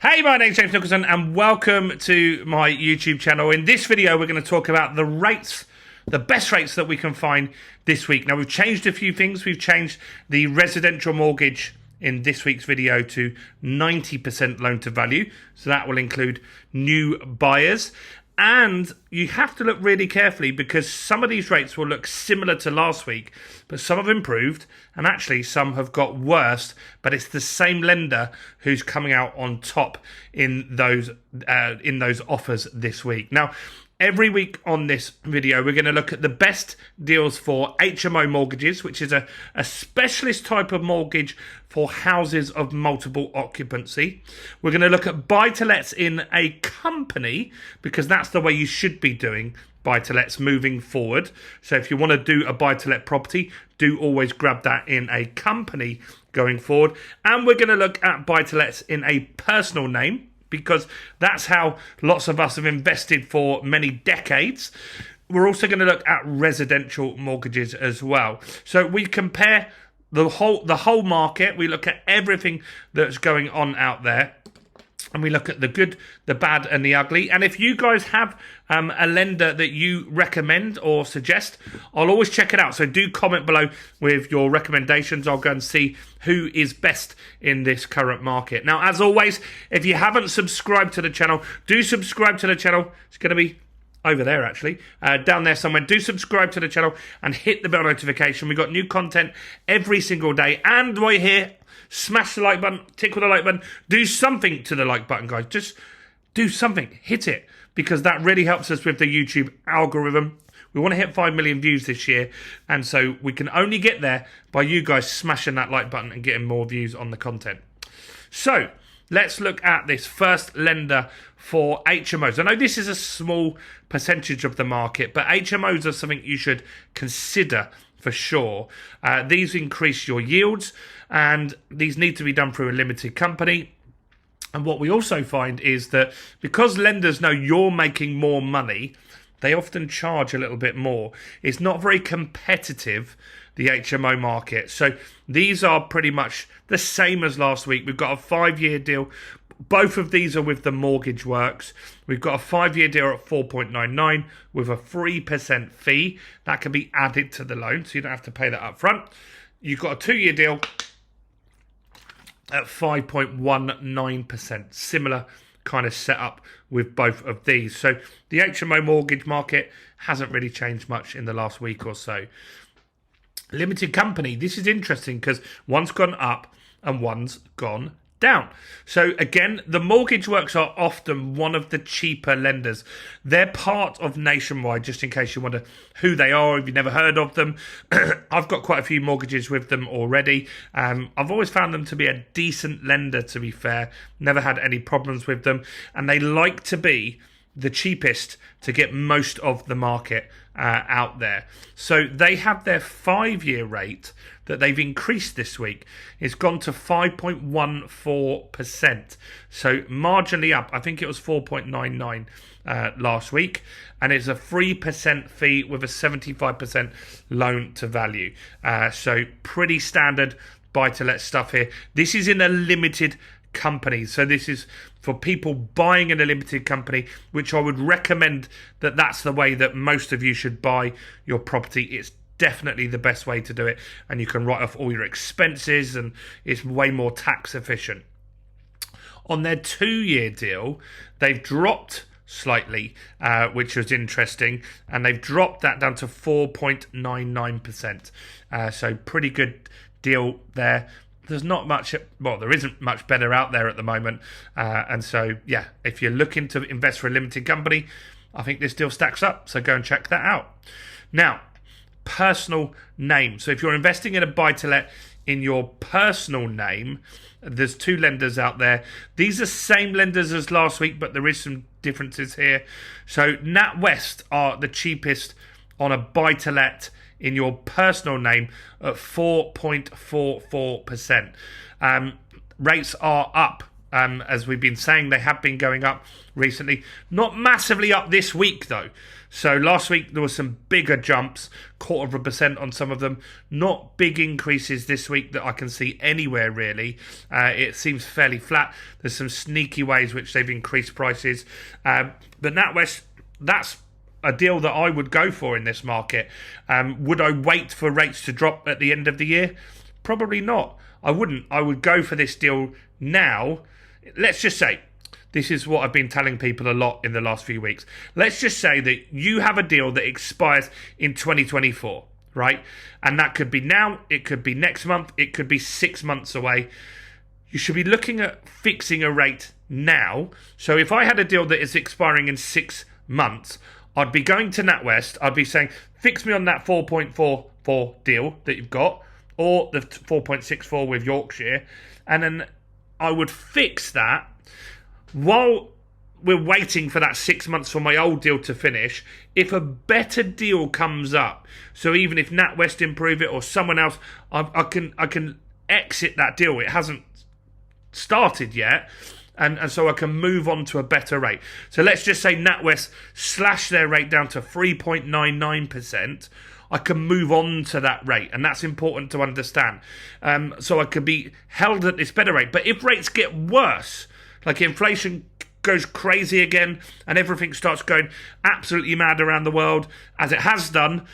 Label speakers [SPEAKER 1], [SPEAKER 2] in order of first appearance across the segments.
[SPEAKER 1] Hey, my name's James Nicholson and welcome to my YouTube channel. In this video, we're going to talk about the rates, the best rates that we can find this week. Now, we've changed a few things. We've changed the residential mortgage in this week's video to 90% loan to value. So that will include new buyers. And you have to look really carefully because some of these rates will look similar to last week, but some have improved and actually some have got worse, but it's the same lender who's coming out on top in those offers this week. Now, every week on this video, we're going to look at the best deals for HMO mortgages, which is a specialist type of mortgage for houses of multiple occupancy. We're going to look at buy-to-lets in a company, because that's the way you should be doing buy-to-lets moving forward. So if you want to do a buy-to-let property, do always grab that in a company going forward. And we're going to look at buy-to-lets in a personal name, because that's how lots of us have invested for many decades. We're also going to look at residential mortgages as well. So we compare the whole market. We look at everything that's going on out there. And we look at the good, the bad, and the ugly. And if you guys have a lender that you recommend or suggest, I'll always check it out. So do comment below with your recommendations. I'll go and see who is best in this current market. Now, as always, if you haven't subscribed to the channel, do subscribe to the channel. It's going to be over there, actually, down there somewhere. Do subscribe to the channel and hit the bell notification. We've got new content every single day. And while you're here, smash the like button, tickle the like button, do something to the like button, guys. Just do something, hit it, because that really helps us with the YouTube algorithm. We want to hit 5 million views this year, and so we can only get there by you guys smashing that like button and getting more views on the content. So let's look at this first lender for HMOs. I know this is a small percentage of the market, but HMOs are something you should consider for sure. These increase your yields, and these need to be done through a limited company. And what we also find is that because lenders know you're making more money, they often charge a little bit more. It's not very competitive, the HMO market. So these are pretty much the same as last week. We've got a 5-year deal. Both of these are with the Mortgage Works. We've got a 5-year deal at 4.99 with a 3% fee. That can be added to the loan, so you don't have to pay that up front. You've got a 2-year deal at 5.19%. Similar kind of setup with both of these. So the HMO mortgage market hasn't really changed much in the last week or so. Limited company, this is interesting because one's gone up and one's gone down. So again, the Mortgage Works are often one of the cheaper lenders. They're part of Nationwide, just in case you wonder who they are, if you've never heard of them. I've got quite a few mortgages with them already. I've always found them to be a decent lender, to be fair. Never had any problems with them. And they like to be the cheapest to get most of the market out there. So they have their 5-year rate that they've increased this week. It's gone to 5.14%. So marginally up. I think it was 4.99 last week. And it's a 3% fee with a 75% loan to value. So pretty standard buy-to-let stuff here. This is in a limited company. So this is for people buying in a limited company, which I would recommend that that's the way that most of you should buy your property. It's definitely the best way to do it, and you can write off all your expenses, and it's way more tax efficient. On their 2-year deal, they've dropped slightly, which was interesting, and they've dropped that down to 4.99%. So pretty good deal there. There's not much, well, there isn't much better out there at the moment. And so, yeah, if you're looking to invest for a limited company, I think this deal stacks up. So go and check that out. Now, personal name. So if you're investing in a buy-to-let in your personal name, there's 2 lenders out there. These are same lenders as last week, but there is some differences here. So NatWest are the cheapest on a buy-to-let in your personal name at 4.44%. Rates are up as we've been saying, they have been going up recently. Not massively up this week, though. So last week there were some bigger jumps, 0.25% on some of them. Not big increases this week that I can see anywhere, really. It seems fairly flat. There's some sneaky ways which they've increased prices. But NatWest, that's a deal that I would go for in this market. Would I wait for rates to drop at the end of the year? Probably not. I wouldn't. I would go for this deal now. Let's just say, this is what I've been telling people a lot in the last few weeks. Let's just say that you have a deal that expires in 2024, right? And that could be now, it could be next month, it could be 6 months away. You should be looking at fixing a rate now. So if I had a deal that is expiring in 6 months, I'd be going to NatWest, I'd be saying, fix me on that 4.44 deal that you've got, or the 4.64 with Yorkshire, and then I would fix that while we're waiting for that 6 months for my old deal to finish. If a better deal comes up, so even if NatWest improve it or someone else, I can exit that deal. It hasn't started yet, and so I can move on to a better rate. So let's just say NatWest slash their rate down to 3.99%. I can move on to that rate, and that's important to understand. So I could be held at this better rate. But if rates get worse, like inflation goes crazy again and everything starts going absolutely mad around the world, as it has done,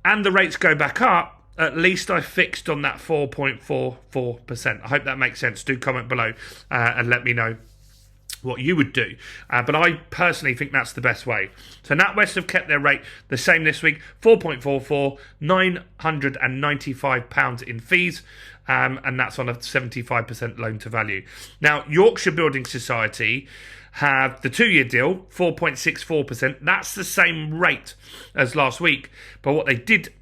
[SPEAKER 1] and the rates go back up, at least I fixed on that 4.44%. I hope that makes sense. Do comment below and let me know what you would do. But I personally think that's the best way. So NatWest have kept their rate the same this week, 4.44, £995 in fees, and that's on a 75% loan to value. Now, Yorkshire Building Society have the 2-year deal, 4.64%. That's the same rate as last week. But what they did,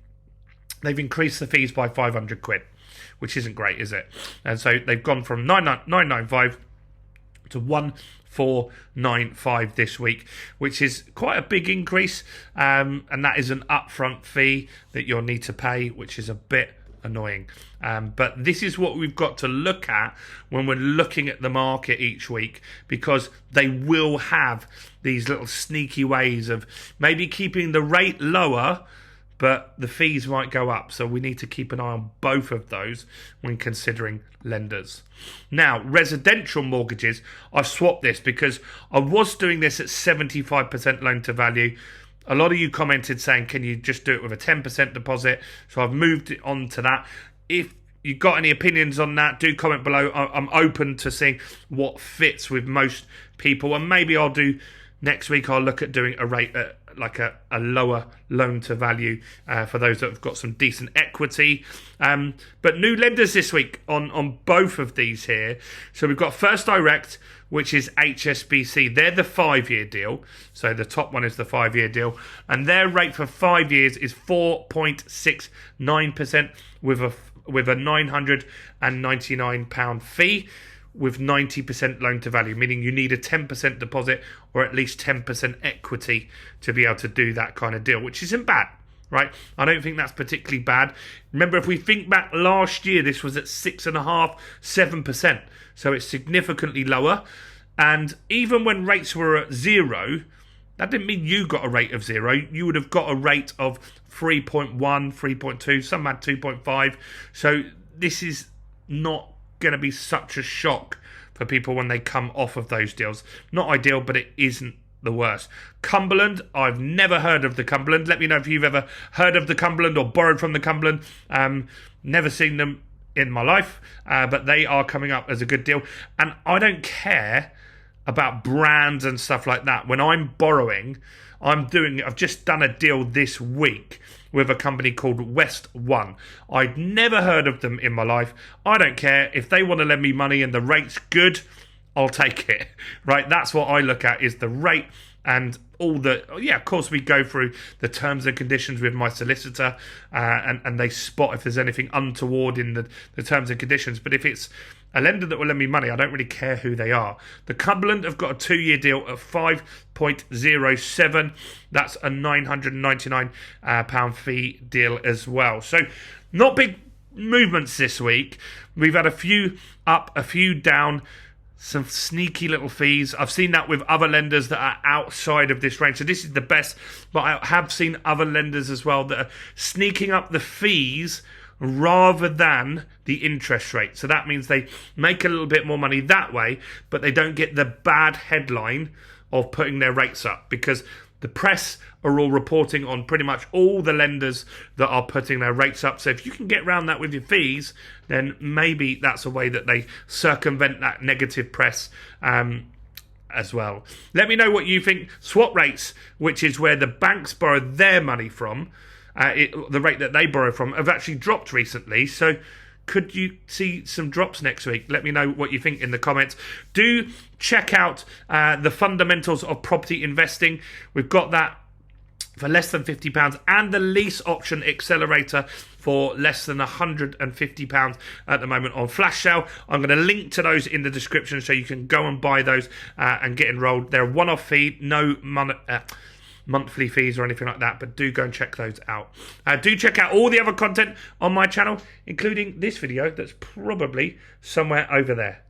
[SPEAKER 1] they've increased the fees by £500, which isn't great, is it? And so they've gone from 995 to 1495 this week, which is quite a big increase, and that is an upfront fee that you'll need to pay, which is a bit annoying. But this is what we've got to look at when we're looking at the market each week, because they will have these little sneaky ways of maybe keeping the rate lower, but the fees might go up. So we need to keep an eye on both of those when considering lenders. Now, residential mortgages, I've swapped this because I was doing this at 75% loan to value. A lot of you commented saying, can you just do it with a 10% deposit? So I've moved it on to that. If you've got any opinions on that, do comment below. I'm open to seeing what fits with most people. And maybe I'll do next week, I'll look at doing a rate at like a lower loan to value for those that have got some decent equity. But new lenders this week on both of these here. So we've got First Direct, which is HSBC. They're the 5-year deal. So the top one is the 5-year deal. And their rate for 5 years is 4.69% with a £999 fee, with 90% loan to value, meaning you need a 10% deposit or at least 10% equity to be able to do that kind of deal, which isn't bad, right? I don't think that's particularly bad. Remember, if we think back last year, this was at 6.5%, 7%. So it's significantly lower. And even when rates were at 0, that didn't mean you got a rate of 0. You would have got a rate of 3.1, 3.2, some had 2.5. So this is not going to be such a shock for people when they come off of those deals. Not ideal, but it isn't the worst. Cumberland, I've never heard of the Cumberland. Let me know if you've ever heard of the Cumberland or borrowed from the Cumberland. Never seen them in my life, but they are coming up as a good deal. And I don't care about brands and stuff like that. When I'm borrowing, I've just done a deal this week with a company called West One. I'd never heard of them in my life. I don't care. If they want to lend me money and the rate's good, I'll take it, right? That's what I look at, is the rate and all the... Yeah, of course, we go through the terms and conditions with my solicitor and they spot if there's anything untoward in the terms and conditions. But if it's a lender that will lend me money, I don't really care who they are. The Cumberland have got a 2-year deal at 5.07. That's a £999 fee deal as well. So not big movements this week. We've had a few up, a few down. some sneaky little fees. I've seen that with other lenders that are outside of this range. So this is the best, but I have seen other lenders as well that are sneaking up the fees rather than the interest rate. So that means they make a little bit more money that way, but they don't get the bad headline of putting their rates up, because the press are all reporting on pretty much all the lenders that are putting their rates up. So if you can get around that with your fees, then maybe that's a way that they circumvent that negative press as well. Let me know what you think. Swap rates, which is where the banks borrow their money from, the rate that they borrow from, have actually dropped recently. So could you see some drops next week? Let me know what you think in the comments. Do check out the fundamentals of property investing. We've got that for less than £50, and the lease option accelerator for less than £150 at the moment on flash sale. I'm going to link to those in the description so you can go and buy those and get enrolled. They're a one-off fee, no monthly fees or anything like that, but do go and check those out. Do check out all the other content on my channel, including this video that's probably somewhere over there.